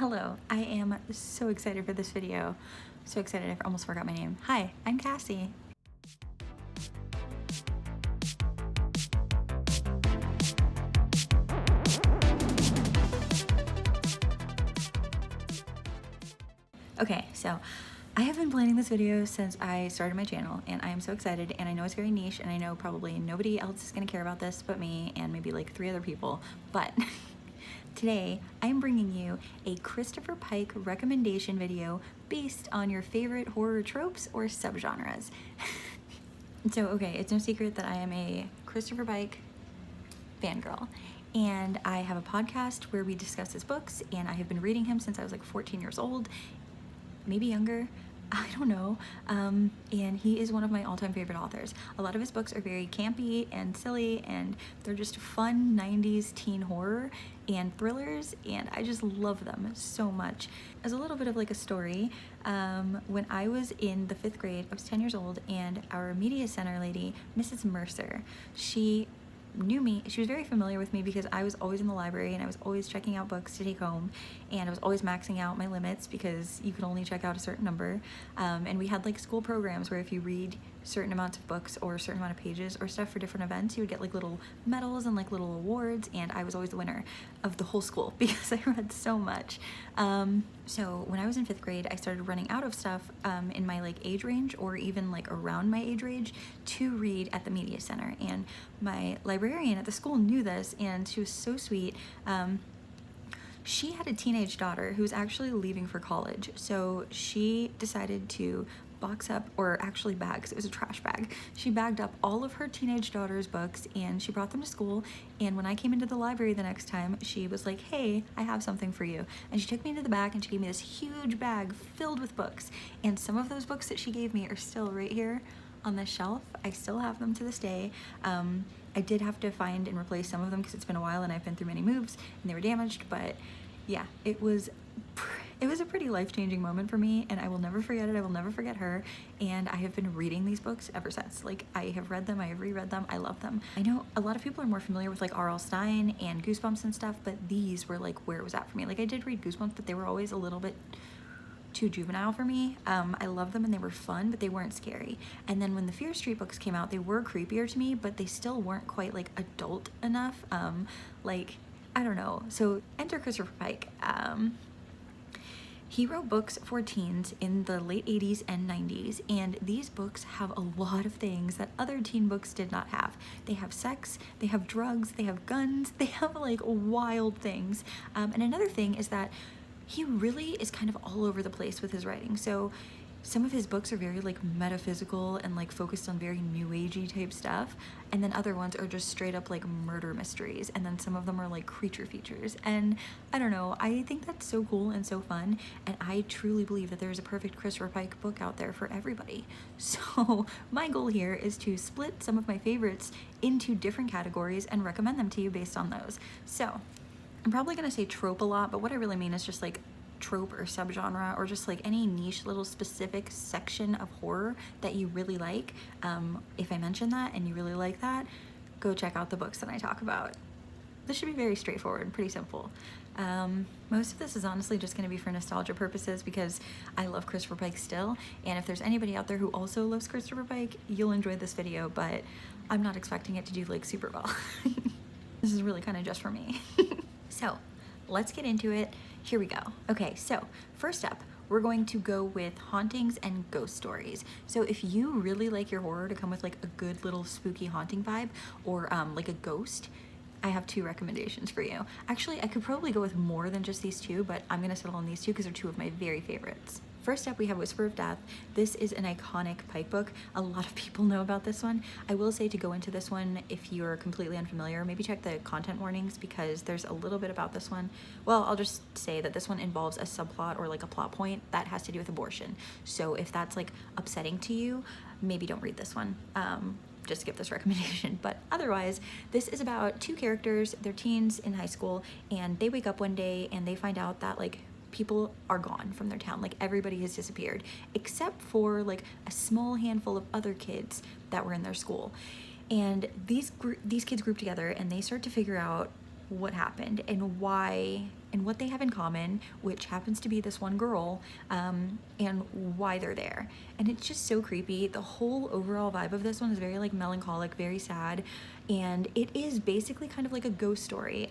Hello, I am so excited for this video. So excited I almost forgot my name. Hi, I'm Cassie. Okay, so I have been planning this video since I started my channel and I am so excited, and I know it's very niche and I know probably nobody else is gonna care about this but me and maybe like 3 other people, but today I'm bringing you a Christopher Pike recommendation video based on your favorite horror tropes or subgenres. So okay, it's no secret that I am a Christopher Pike fangirl, and I have a podcast where we discuss his books, and I have been reading him since I was like 14 years old, maybe younger, I don't know, and he is one of my all-time favorite authors. A lot of his books are very campy and silly, and they're just fun 90s teen horror and thrillers, and I just love them so much. As a little bit of like a story, when I was in the 5th grade, I was 10 years old, and our media center lady, Mrs. Mercer, she knew me. She was very familiar with me because I was always in the library and I was always checking out books to take home, and I was always maxing out my limits because you could only check out a certain number, and we had like school programs where if you read certain amounts of books or a certain amount of pages or stuff for different events, you would get like little medals and like little awards, and I was always the winner of the whole school because I read so much. So when I was in 5th grade, I started running out of stuff in my like age range, or even like around my age range, to read at the media center, and my librarian at the school knew this, and she was so sweet. She had a teenage daughter who was actually leaving for college, so she decided to box up, or actually bag, 'cause it was a trash bag. She bagged up all of her teenage daughter's books and she brought them to school, and when I came into the library the next time, she was like, "Hey, I have something for you." And she took me into the back and she gave me this huge bag filled with books, and some of those books that she gave me are still right here on this shelf. I still have them to this day. I did have to find and replace some of them because it's been a while and I've been through many moves and they were damaged, but yeah, it was a pretty life-changing moment for me, and I will never forget it. I will never forget her, and I have been reading these books ever since. Like, I have read them, I have reread them, I love them. I know a lot of people are more familiar with like R.L. Stine and Goosebumps and stuff, but these were like where it was at for me. Like, I did read Goosebumps, but they were always a little bit too juvenile for me. I love them and they were fun, but they weren't scary. And then when the Fear Street books came out, they were creepier to me, but they still weren't quite like adult enough. Like, I don't know. So enter Christopher Pike. He wrote books for teens in the late 80s and 90s, and these books have a lot of things that other teen books did not have. They have sex, they have drugs, they have guns, they have like wild things. And another thing is that he really is kind of all over the place with his writing. So some of his books are very like metaphysical and like focused on very new agey type stuff, and then other ones are just straight up like murder mysteries, and then some of them are like creature features. And I don't know, I think that's so cool and so fun, and I truly believe that there's a perfect Christopher Pike book out there for everybody. So my goal here is to split some of my favorites into different categories and recommend them to you based on those. So I'm probably gonna say trope a lot, but what I really mean is just like trope or subgenre, or just like any niche little specific section of horror that you really like. If I mention that and you really like that, go check out the books that I talk about. This should be very straightforward and pretty simple. Most of this is honestly just going to be for nostalgia purposes because I love Christopher Pike still, and if there's anybody out there who also loves Christopher Pike, you'll enjoy this video, but I'm not expecting it to do like super well. This is really kind of just for me. So let's get into it. Here we go. Okay, so first up, we're going to go with hauntings and ghost stories. So if you really like your horror to come with like a good little spooky haunting vibe, or like a ghost, I have 2 recommendations for you. Actually, I could probably go with more than just these 2, but I'm gonna settle on these 2 because they're 2 of my very favorites. First up, we have Whisper of Death. This is an iconic Pike book. A lot of people know about this one. I will say, to go into this one, if you're completely unfamiliar, maybe check the content warnings because there's a little bit about this one. Well, I'll just say that this one involves a subplot or like a plot point that has to do with abortion. So if that's like upsetting to you, maybe don't read this one. Just skip this recommendation. But otherwise, this is about 2 characters. They're teens in high school, and they wake up one day and they find out that like people are gone from their town. Like, everybody has disappeared except for like a small handful of other kids that were in their school. And these kids group together and they start to figure out what happened and why and what they have in common, which happens to be this one girl, and why they're there. And it's just so creepy. The whole overall vibe of this one is very like melancholic, very sad, and it is basically kind of like a ghost story.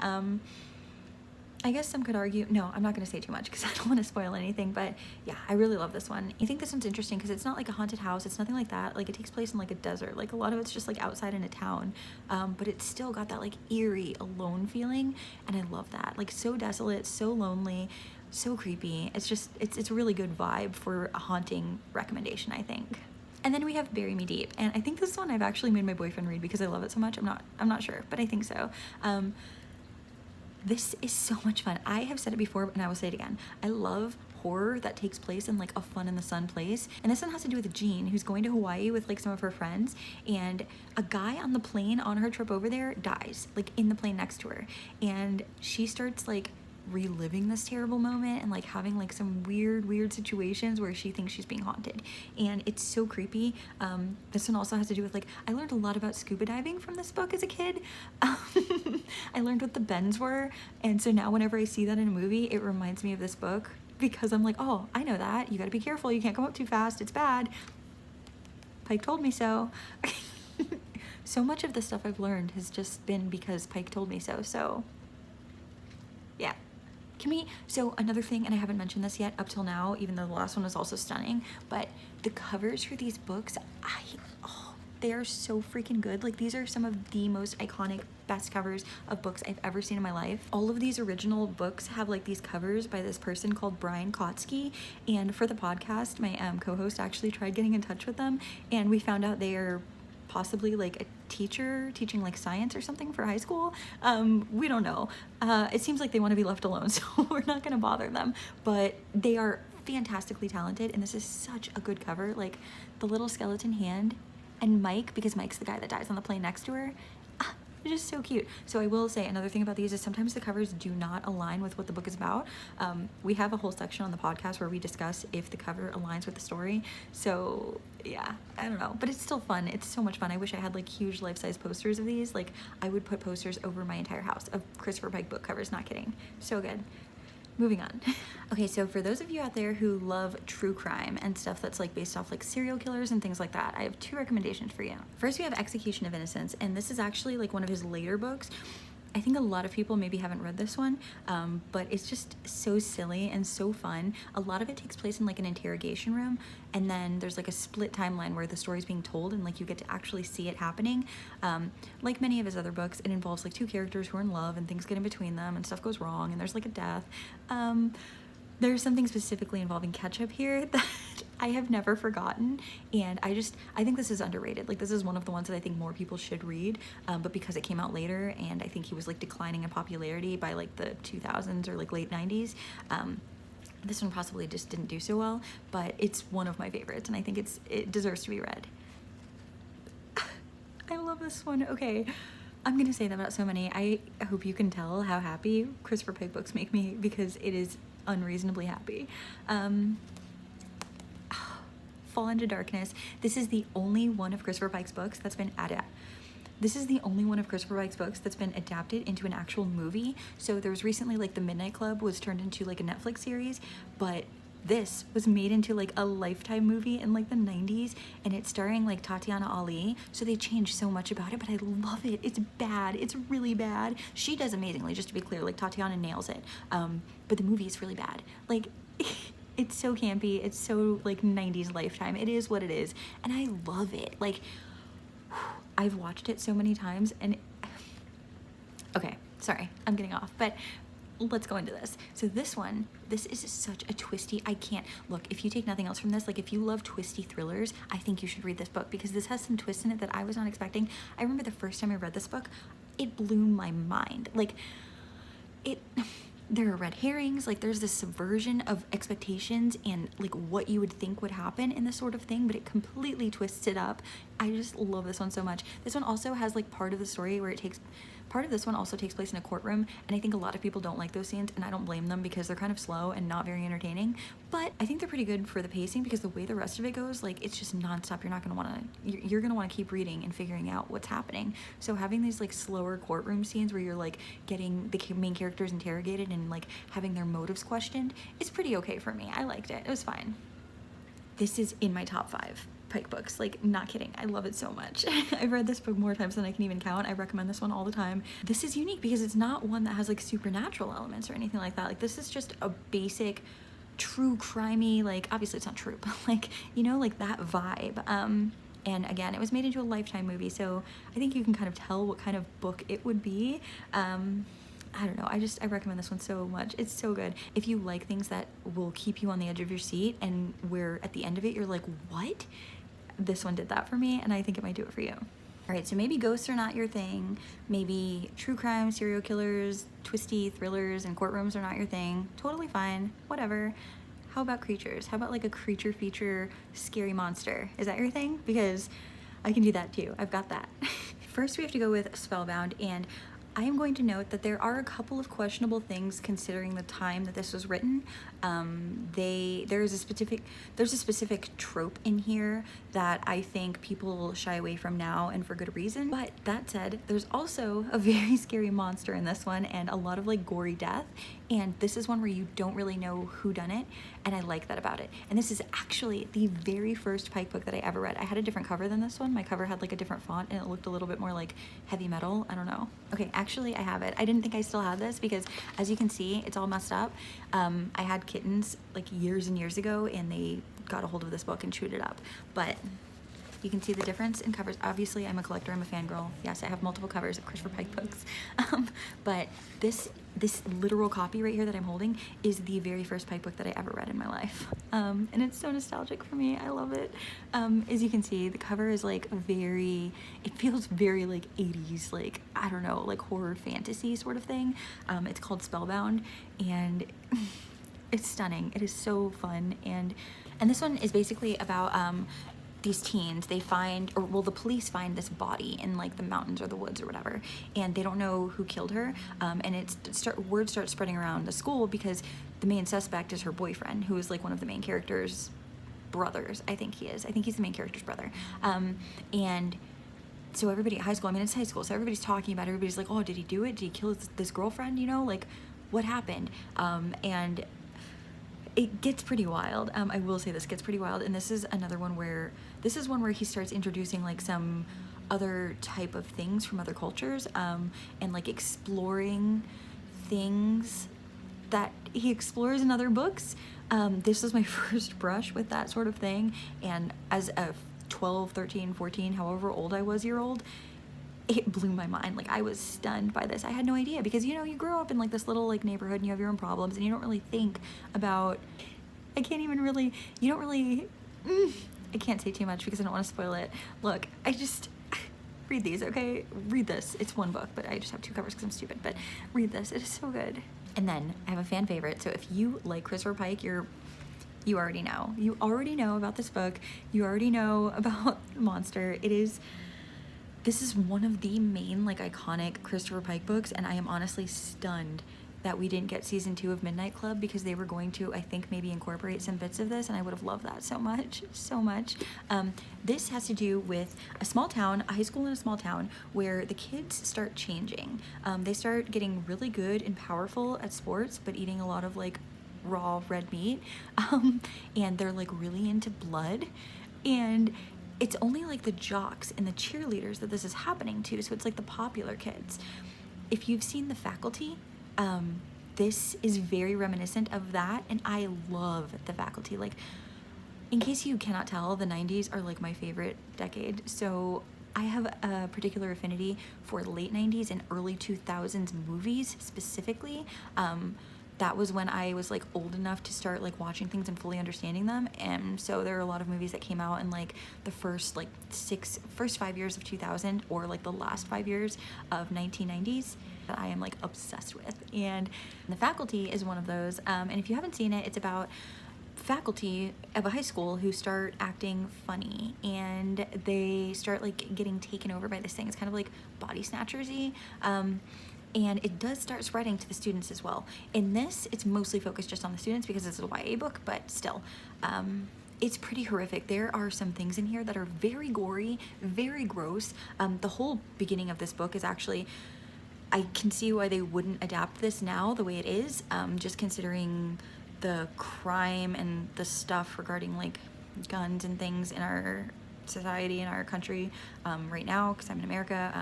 I guess some could argue, no, I'm not going to say too much because I don't want to spoil anything, but yeah, I really love this one. I think this one's interesting because it's not like a haunted house, it's nothing like that. Like, it takes place in like a desert, like a lot of it's just like outside in a town, but it's still got that like eerie, alone feeling, and I love that. Like, so desolate, so lonely, so creepy. It's just, it's a really good vibe for a haunting recommendation, I think. And then we have Bury Me Deep, and I think this one I've actually made my boyfriend read because I love it so much. I'm not sure, but I think so. This is so much fun. I have said it before, and I will say it again. I love horror that takes place in like a fun in the sun place. And this one has to do with Jean, who's going to Hawaii with like some of her friends, and a guy on the plane on her trip over there dies, like in the plane next to her. And she starts like reliving this terrible moment and like having like some weird situations where she thinks she's being haunted, and it's so creepy. This one also has to do with like, I learned a lot about scuba diving from this book as a kid. I learned what the bends were, and so now whenever I see that in a movie, it reminds me of this book, because I'm like, oh, I know that, you gotta be careful, you can't come up too fast, it's bad, Pike told me so. So much of the stuff I've learned has just been because Pike told me so yeah. So another thing, and I haven't mentioned this yet up till now, even though the last one was also stunning, but the covers for these books, they are so freaking good. Like, these are some of the most iconic, best covers of books I've ever seen in my life. All of these original books have like these covers by this person called Brian Kotsky, and for the podcast, my co-host actually tried getting in touch with them, and we found out they are possibly like a teacher teaching like science or something for high school. We don't know. It seems like they want to be left alone, so we're not going to bother them, but they are fantastically talented, and this is such a good cover. Like, the little skeleton hand, and Mike, because Mike's the guy that dies on the plane next to her, they're just so cute. So I will say another thing about these is sometimes the covers do not align with what the book is about. We have a whole section on the podcast where we discuss if the cover aligns with the story. So yeah, I don't know, but it's still fun. It's so much fun. I wish I had like huge life-size posters of these. Like, I would put posters over my entire house of Christopher Pike book covers, not kidding. So good. Moving on. Okay, so for those of you out there who love true crime and stuff that's like based off like serial killers and things like that, I have two recommendations for you. First, we have Execution of Innocence, and this is actually like one of his later books. I think a lot of people maybe haven't read this one, but it's just so silly and so fun. A lot of it takes place in like an interrogation room, and then there's like a split timeline where the story's being told and like you get to actually see it happening. Like many of his other books, it involves like two characters who are in love and things get in between them and stuff goes wrong and there's like a death. There's something specifically involving ketchup here that I have never forgotten, and I think this is underrated. Like, this is one of the ones that I think more people should read, but because it came out later and I think he was like declining in popularity by like the 2000s or like late 90s, this one possibly just didn't do so well, but it's one of my favorites and I think it deserves to be read. I love this one. Okay, I'm gonna say that about so many. I hope you can tell how happy Christopher Pike books make me, because it is unreasonably happy. Fall into Darkness. This is the only one of Christopher Pike's books that's been adapted into an actual movie. So there was recently like The Midnight Club was turned into like a Netflix series, but this was made into like a Lifetime movie in like the 90s, and it's starring like Tatiana Ali. So they changed so much about it, but I love it. It's bad. It's really bad. She does amazingly, just to be clear. Like, Tatiana nails it. But the movie is really bad. Like, it's so campy. It's so like 90s Lifetime. It is what it is, and I love it. Like, I've watched it so many times, and okay, sorry, I'm getting off, but let's go into this. So this is such a twisty, look, if you take nothing else from this, like if you love twisty thrillers, I think you should read this book, because this has some twists in it that I was not expecting. I remember the first time I read this book, it blew my mind. Like, there are red herrings, like there's this subversion of expectations and like what you would think would happen in this sort of thing, but it completely twists it up. I just love this one so much. This one also has like part of the story where it takes Part of this one also takes place in a courtroom, and I think a lot of people don't like those scenes, and I don't blame them because they're kind of slow and not very entertaining, but I think they're pretty good for the pacing because the way the rest of it goes, like, it's just nonstop. You're not gonna wanna, you're gonna wanna keep reading and figuring out what's happening. So having these like slower courtroom scenes where you're like getting the main characters interrogated and like having their motives questioned is pretty okay for me. I liked it. It was fine. This is in my top 5 Pike books, like, not kidding. I love it so much. I've read this book more times than I can even count. I recommend this one all the time. This is unique because it's not one that has like supernatural elements or anything like that. Like, this is just a basic true crimey, like, obviously it's not true, but like, you know, like that vibe. And again, it was made into a Lifetime movie, so I think you can kind of tell what kind of book it would be. I don't know, I recommend this one so much. It's so good. If you like things that will keep you on the edge of your seat and where at the end of it you're like, what? This one did that for me, and I think it might do it for you. All right, so maybe ghosts are not your thing. Maybe true crime, serial killers, twisty thrillers, and courtrooms are not your thing. Totally fine, whatever. How about creatures? How about like a creature feature scary monster? Is that your thing? Because I can do that too. I've got that. First, we have to go with Spellbound, and I am going to note that there are a couple of questionable things considering the time that this was written. There's a specific trope in here that I think people shy away from now, and for good reason. But that said, there's also a very scary monster in this one and a lot of like gory death. And this is one where you don't really know who done it, and I like that about it. And this is actually the very first Pike book that I ever read. I had a different cover than this one. My cover had like a different font and it looked a little bit more like heavy metal. I don't know. Okay, actually I have it. I didn't think I still had this because, as you can see, it's all messed up. I had kittens like years and years ago, and they got a hold of this book and chewed it up. But you can see the difference in covers. Obviously, I'm a collector, I'm a fangirl. Yes, I have multiple covers of Christopher Pike books. But this literal copy right here that I'm holding is the very first Pike book that I ever read in my life. And it's so nostalgic for me. I love it. As you can see, the cover is like it feels very like 80s, like, I don't know, like horror fantasy sort of thing. It's called Spellbound, and it's stunning. It is so fun. And this one is basically about these teens. They find, or well, the police find this body in like the mountains or the woods or whatever, and they don't know who killed her. And word starts spreading around the school because the main suspect is her boyfriend, who is like one of the main character's brothers. I think he is. I think he's the main character's brother. And so everybody at high school, I mean, it's high school, so everybody's talking about it. Everybody's like, oh, did he do it? Did he kill this girlfriend? You know, like, what happened? And it gets pretty wild. I will say this gets pretty wild, and this is one where he starts introducing like some other type of things from other cultures, and like exploring things that he explores in other books. This was my first brush with that sort of thing, and as a 12, 13, 14, however old I was year-old, it blew my mind. Like, I was stunned by this. I had no idea, because, you know, you grow up in like this little like neighborhood and you have your own problems and you don't really think about, I can't say too much because I don't want to spoil it. Look, read these, okay? Read this. It's one book, but I just have 2 covers because I'm stupid, but read this. It is so good. And then I have a fan favorite. So if you like Christopher Pike, you already know. You already know about this book. You already know about Monster. This is one of the main like iconic Christopher Pike books, and I am honestly stunned that we didn't get season 2 of Midnight Club, because they were going to, I think, maybe incorporate some bits of this, and I would have loved that so much, so much. This has to do with a small town, a high school in a small town, where the kids start changing. They start getting really good and powerful at sports, but eating a lot of like raw red meat, and they're like really into blood, and it's only like the jocks and the cheerleaders that this is happening to, so it's like the popular kids. If you've seen The Faculty, this is very reminiscent of that, and I love The Faculty. Like, in case you cannot tell, the 90s are like my favorite decade, so I have a particular affinity for late 90s and early 2000s movies specifically. That was when I was like old enough to start like watching things and fully understanding them, and so there are a lot of movies that came out in like the first 5 years of 2000, or like the last 5 years of 1990s, that I am like obsessed with, and The Faculty is one of those. And if you haven't seen it, it's about faculty of a high school who start acting funny, and they start like getting taken over by this thing. It's kind of like body snatchers-y. And it does start spreading to the students as well. In this, it's mostly focused just on the students because it's a YA book, but still, it's pretty horrific. There are some things in here that are very gory, very gross. The whole beginning of this book is actually, I can see why they wouldn't adapt this now the way it is, just considering the crime and the stuff regarding like guns and things in our society, in our country right now, because I'm in America.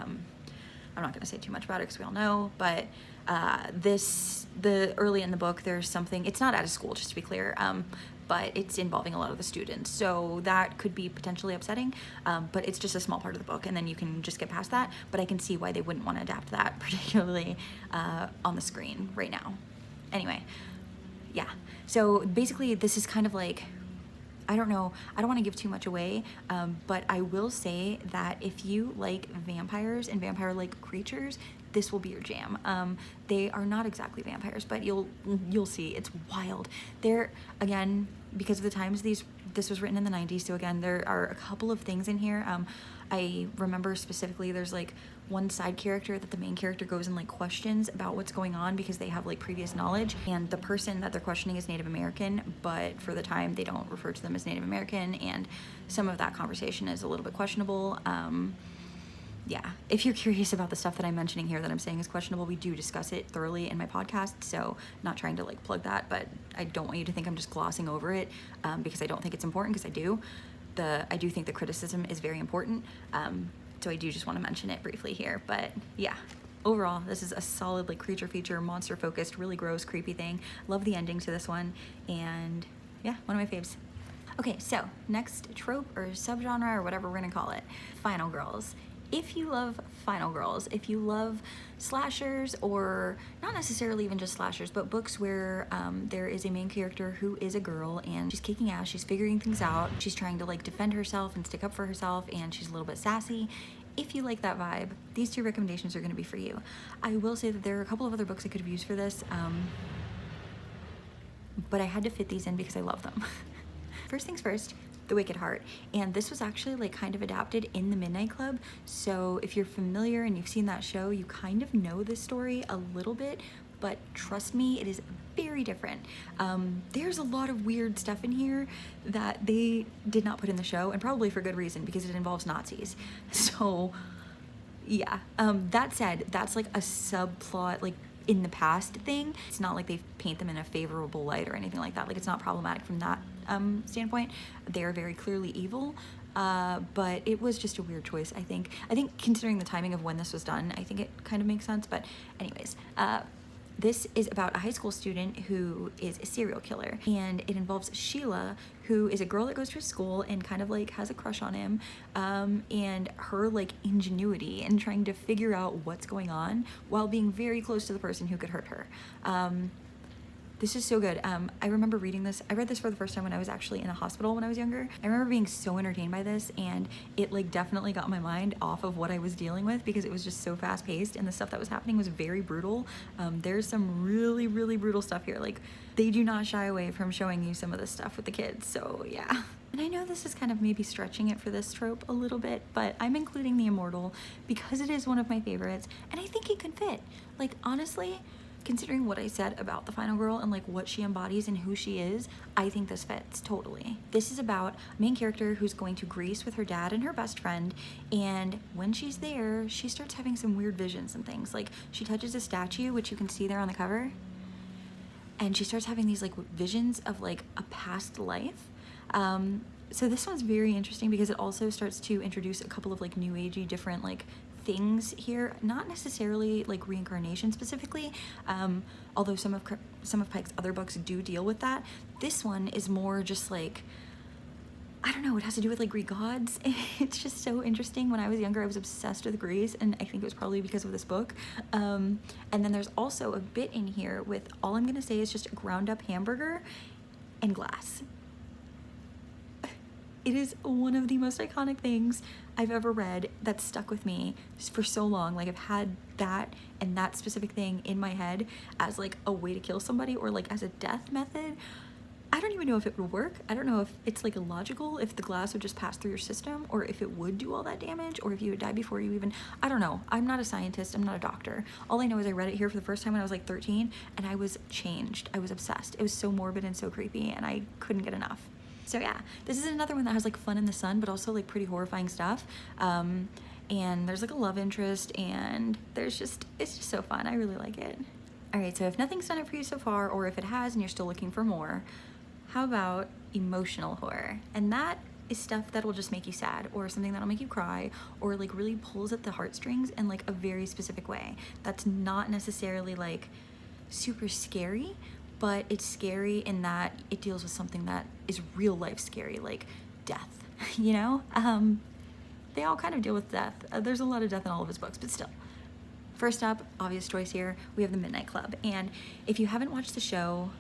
I'm not going to say too much about it because we all know, but early in the book, there's something, it's not at a school, just to be clear, but it's involving a lot of the students. So that could be potentially upsetting, but it's just a small part of the book, and then you can just get past that. But I can see why they wouldn't want to adapt that, particularly on the screen right now. Anyway, yeah. So basically, this is kind of like, I don't know, I don't want to give too much away, but I will say that if you like vampires and vampire-like creatures, this will be your jam. They are not exactly vampires, but you'll see, it's wild. They're, again, because of the times this was written in the 90s, so again, there are a couple of things in here. I remember specifically there's like one side character that the main character goes and like questions about what's going on because they have like previous knowledge, and the person that they're questioning is Native American, but for the time they don't refer to them as Native American, and some of that conversation is a little bit questionable. Yeah, if you're curious about the stuff that I'm mentioning here that I'm saying is questionable, we do discuss it thoroughly in my podcast, so not trying to like plug that, but I don't want you to think I'm just glossing over it, because I don't think it's important, because I do. I do think the criticism is very important, so I do just want to mention it briefly here. But yeah, overall, this is a solid like creature feature, monster focused, really gross, creepy thing. Love the ending to this one, and yeah, one of my faves. Okay, so next trope or subgenre or whatever we're gonna call it, final girls. If you love final girls, if you love slashers, or not necessarily even just slashers, but books where there is a main character who is a girl and she's kicking ass, she's figuring things out, she's trying to like defend herself and stick up for herself, and she's a little bit sassy. If you like that vibe, these two recommendations are going to be for you. I will say that there are a couple of other books I could have used for this, but I had to fit these in because I love them. First things first, The Wicked Heart, and this was actually like kind of adapted in The Midnight Club, so if you're familiar and you've seen that show, you kind of know this story a little bit, but trust me, it is very different. There's a lot of weird stuff in here that they did not put in the show, and probably for good reason, because it involves Nazis. So yeah, that said, that's like a subplot, like in the past thing. It's not like they paint them in a favorable light or anything like that. Like, it's not problematic from that standpoint. They're very clearly evil, but it was just a weird choice, I think. I think considering the timing of when this was done, I think it kind of makes sense. But anyways, this is about a high school student who is a serial killer, and it involves Sheila, who is a girl that goes to his school and kind of like has a crush on him, and her like ingenuity in trying to figure out what's going on while being very close to the person who could hurt her. This is so good. I remember reading this. I read this for the first time when I was actually in a hospital when I was younger. I remember being so entertained by this, and it like definitely got my mind off of what I was dealing with, because it was just so fast paced and the stuff that was happening was very brutal. There's some really, really brutal stuff here. Like, they do not shy away from showing you some of this stuff with the kids, so yeah. And I know this is kind of maybe stretching it for this trope a little bit, but I'm including the immortal because it is one of my favorites, and I think it can fit. Like, honestly, considering what I said about the final girl and like what she embodies and who she is, I think this fits totally. This is about a main character who's going to Greece with her dad and her best friend, and when she's there, she starts having some weird visions and things. Like, she touches a statue, which you can see there on the cover, and she starts having these like visions of like a past life. So this one's very interesting because it also starts to introduce a couple of like new agey different like things here, not necessarily like reincarnation specifically, although some of Pike's other books do deal with that. This one is more just like, I don't know, it has to do with like Greek gods. It's just so interesting. When I was younger, I was obsessed with Greece, and I think it was probably because of this book. And then there's also a bit in here with, all I'm gonna say is just a ground up hamburger and glass. It is one of the most iconic things I've ever read that stuck with me for so long. Like, I've had that and that specific thing in my head as like a way to kill somebody or like as a death method. I I don't even know if it would work. I don't know if it's like illogical, if the glass would just pass through your system, or if it would do all that damage, or if you would die before you even, I don't know. I'm not a scientist, I'm not a doctor. All I know is I read it here for the first time when I was like 13, and I was changed. I was obsessed. It was so morbid and so creepy, and I couldn't get enough. So yeah, this is another one that has like fun in the sun, but also like pretty horrifying stuff. And there's like a love interest, and it's just so fun. I really like it. All right, so if nothing's done it for you so far, or if it has and you're still looking for more, how about emotional horror? And that is stuff that will just make you sad, or something that'll make you cry, or like really pulls at the heartstrings in like a very specific way. That's not necessarily like super scary, but it's scary in that it deals with something that is real life scary, like death, you know? They all kind of deal with death. There's a lot of death in all of his books, but still. First up, obvious choice here, we have The Midnight Club. And if you haven't watched the show,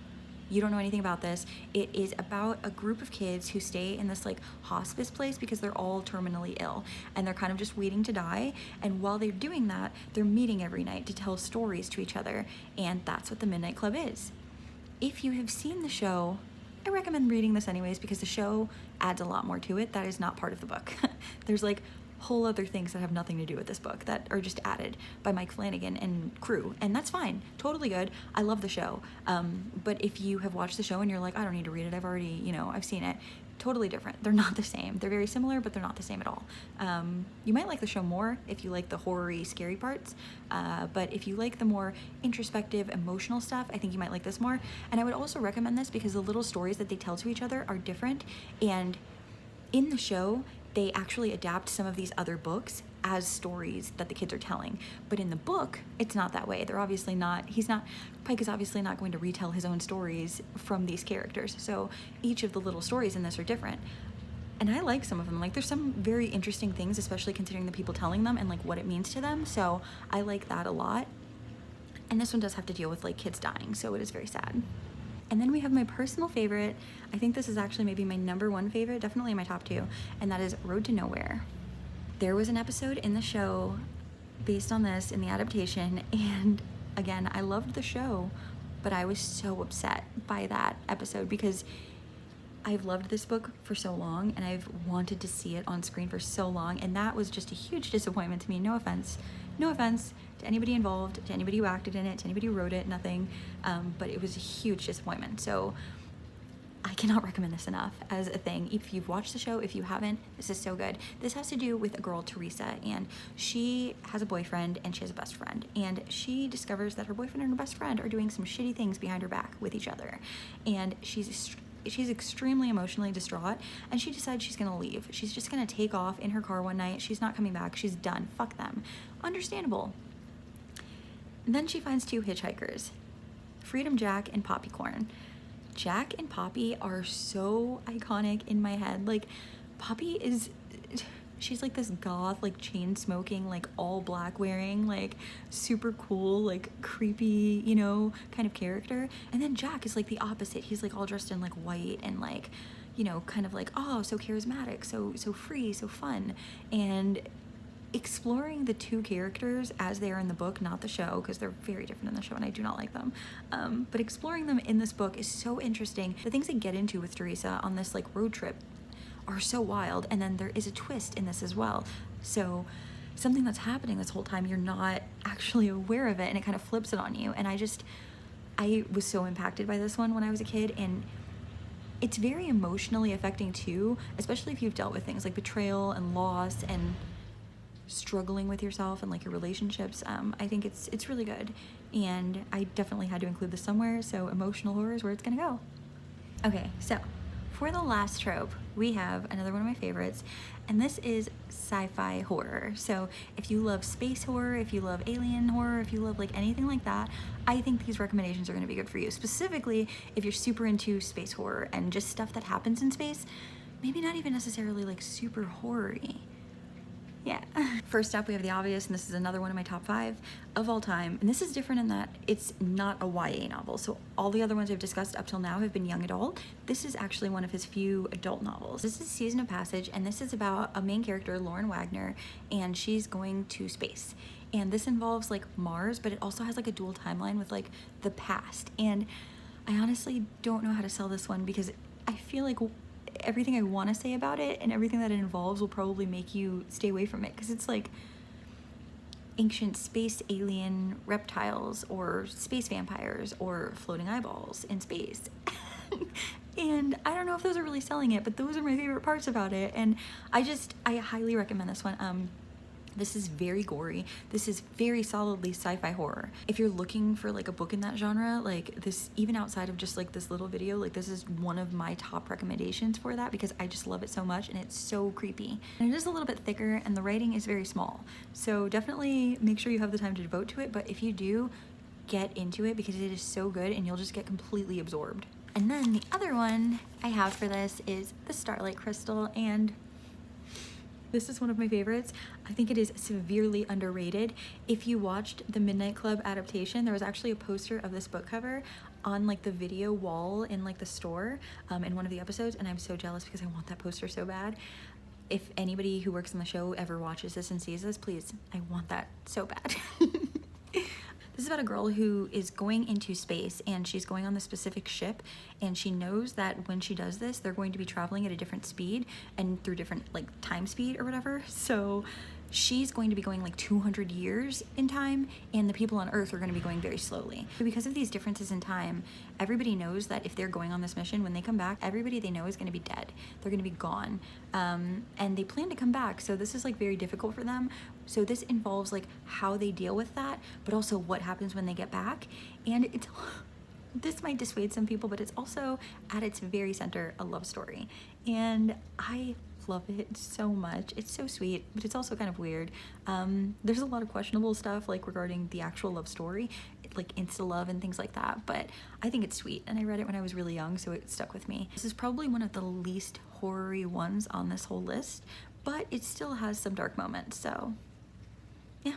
you don't know anything about this, it is about a group of kids who stay in this like hospice place because they're all terminally ill and they're kind of just waiting to die. And while they're doing that, they're meeting every night to tell stories to each other. And that's what The Midnight Club is. If you have seen the show, I recommend reading this anyways because the show adds a lot more to it that is not part of the book. There's like whole other things that have nothing to do with this book that are just added by Mike Flanagan and crew, and that's fine, totally good. I love the show, but if you have watched the show and you're like, I don't need to read it, I've already, I've seen it, totally different. They're not the same. They're very similar, but they're not the same at all. You might like the show more if you like the horror-y, scary parts, but if you like the more introspective, emotional stuff, I think you might like this more. And I would also recommend this because the little stories that they tell to each other are different, and in the show, they actually adapt some of these other books as stories that the kids are telling. But in the book, it's not that way. They're obviously not, Pike is obviously not going to retell his own stories from these characters. So each of the little stories in this are different. And I like some of them. Like there's some very interesting things, especially considering the people telling them and like what it means to them. So I like that a lot. And this one does have to deal with like kids dying, so it is very sad. And then we have my personal favorite. I think this is actually maybe my #1 favorite, definitely in my top 2, and that is Road to Nowhere. There was an episode in the show based on this in the adaptation, and again, I loved the show, but I was so upset by that episode because I've loved this book for so long and I've wanted to see it on screen for so long, and that was just a huge disappointment to me. No offense to anybody involved, to anybody who acted in it, to anybody who wrote it, nothing, but it was a huge disappointment. So I cannot recommend this enough as a thing. If you've watched the show, if you haven't, this is so good. This has to do with a girl, Teresa, and she has a boyfriend and she has a best friend, and she discovers that her boyfriend and her best friend are doing some shitty things behind her back with each other, and she's extremely emotionally distraught, and she decides she's gonna leave. She's just gonna take off in her car one night. She's not coming back. She's done. Fuck them. Understandable. And then she finds 2 hitchhikers, Freedom Jack and Poppycorn. Jack and Poppy are so iconic in my head. Like, Poppy she's like this goth, like chain smoking, like all black wearing, like super cool, like creepy, kind of character. And then Jack is like the opposite. He's like all dressed in like white and like, kind of like, oh, so charismatic, so free, so fun. And exploring the 2 characters as they are in the book, not the show, because they're very different in the show and I do not like them, but exploring them in this book is so interesting. The things they get into with Teresa on this like road trip are so wild, and then there is a twist in this as well. So something that's happening this whole time, you're not actually aware of it, and it kind of flips it on you. And I was so impacted by this one when I was a kid, and it's very emotionally affecting too, especially if you've dealt with things like betrayal and loss and struggling with yourself and like your relationships. I think it's really good, and I definitely had to include this somewhere, so emotional horror is where it's gonna go. Okay, so for the last trope, we have another one of my favorites, and this is sci-fi horror. So if you love space horror, if you love alien horror, if you love like anything like that, I think these recommendations are gonna be good for you. Specifically, if you're super into space horror and just stuff that happens in space, maybe not even necessarily like super horror-y. Yeah. First up, we have the obvious, and this is another one of my top 5 of all time. And this is different in that it's not a YA novel. So all the other ones I've discussed up till now have been young adult. This is actually one of his few adult novels. This is Season of Passage, and this is about a main character, Lauren Wagner, and she's going to space. And this involves like Mars, but it also has like a dual timeline with like the past. And I honestly don't know how to sell this one because I feel like everything I want to say about it and everything that it involves will probably make you stay away from it, because it's like ancient space alien reptiles or space vampires or floating eyeballs in space. And I don't know if those are really selling it, but those are my favorite parts about it, and I highly recommend this one. This is very gory. This is very solidly sci-fi horror. If you're looking for like a book in that genre, like this, even outside of just like this little video, like this is one of my top recommendations for that, because I just love it so much and it's so creepy. And it is a little bit thicker and the writing is very small. So definitely make sure you have the time to devote to it, but if you do, get into it because it is so good and you'll just get completely absorbed. And then the other one I have for this is the Starlight Crystal, and this is one of my favorites. I think it is severely underrated. If you watched the Midnight Club adaptation, there was actually a poster of this book cover on like the video wall in like the store in one of the episodes, and I'm so jealous because I want that poster so bad. If anybody who works on the show ever watches this and sees this, please, I want that so bad. This is about a girl who is going into space, and she's going on this specific ship, and she knows that when she does this, they're going to be traveling at a different speed and through different like time speed or whatever. So she's going to be going like 200 years in time, and the people on Earth are going to be going very slowly. So because of these differences in time, everybody knows that if they're going on this mission, when they come back, everybody they know is going to be dead. They're going to be gone. And they plan to come back. So this is like very difficult for them. So this involves like how they deal with that, but also what happens when they get back. And it's this might dissuade some people, but it's also at its very center a love story. And I love it so much. It's so sweet, but it's also kind of weird. There's a lot of questionable stuff like regarding the actual love story, like insta love and things like that, but I think it's sweet, and I read it when I was really young, so it stuck with me. This is probably one of the least horror-y ones on this whole list, but it still has some dark moments, so yeah.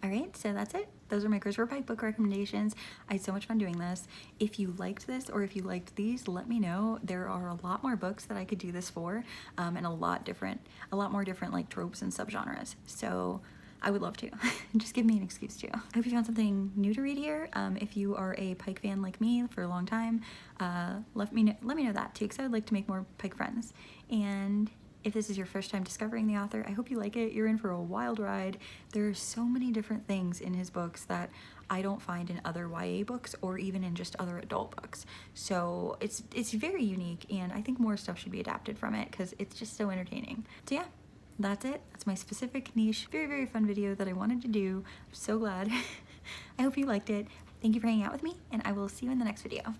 All right, so that's it. Those are my Christopher Pike book recommendations. I had so much fun doing this. If you liked this or if you liked these, let me know. There are a lot more books that I could do this for, and a lot more different like tropes and subgenres. So I would love to. Just give me an excuse to. I hope you found something new to read here. If you are a Pike fan like me for a long time, let me know that too, because I would like to make more Pike friends. And if this is your first time discovering the author, I hope you like it. You're in for a wild ride. There are so many different things in his books that I don't find in other YA books or even in just other adult books. So it's very unique, and I think more stuff should be adapted from it because it's just so entertaining. So yeah, that's it. That's my specific niche, very, very fun video that I wanted to do. I'm so glad. I hope you liked it. Thank you for hanging out with me, and I will see you in the next video.